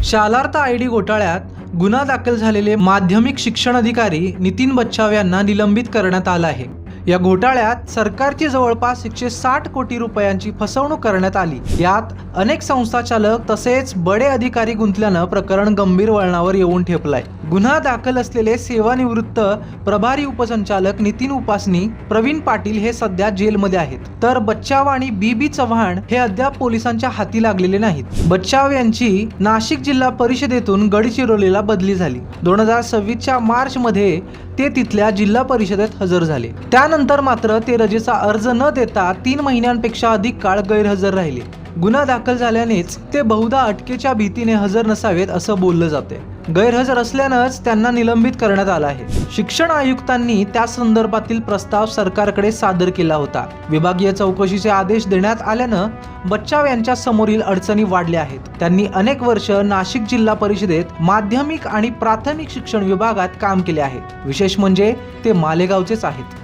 Shalarth ID घोटाळ्यात गुन्हा दाखल झालेले माध्यमिक शिक्षण अधिकारी नितीन बच्छाव यांना निलंबित करण्यात आलं आहे। या घोटाळ्यात सरकारची जवळपास 160 कोटी रुपयांची फसवणूक करण्यात आली। यात अनेक संस्था चालक तसेच बडे अधिकारी गुंतल्यानं प्रकरण गंभीर वळणावर येऊन ठेपलाय। गुन्हा दाखल असलेले सेवानिवृत्त प्रभारी उपसंचालक नितीन उपासनी, प्रवीण पाटील हे सध्या जेलमध्ये आहेत, तर बच्छाव आणि बी चव्हाण हे अद्याप पोलिसांच्या हाती लागलेले नाहीत। बच्छाव यांची नाशिक जिल्हा परिषदेतून गडचिरोलीला बदली झाली। 2026च्या मार्च मध्ये ते तिथल्या जिल्हा परिषदेत हजर झाले। त्यानंतर मात्र ते रजेचा अर्ज न देता 3 महिन्यांपेक्षा अधिक काळ गैरहजर राहिले। गुन्हा दाखल झाल्यानेच ते बहुधा अटकेच्या भीतीने हजर नसावेत असं बोललं जाते। गैरहजर असल्यानंच त्यांना निलंबित करण्यात आलं आहे। शिक्षण आयुक्तांनी त्या संदर्भातील प्रस्ताव सरकारकडे सादर केला होता। विभागीय चौकशीचे आदेश देण्यात आल्यानं बच्छाव यांच्या समोरील अडचणी वाढल्या आहेत। त्यांनी अनेक वर्ष नाशिक जिल्हा परिषदेत माध्यमिक आणि प्राथमिक शिक्षण विभागात काम केले आहे। विशेष म्हणजे ते मालेगावचेच आहेत।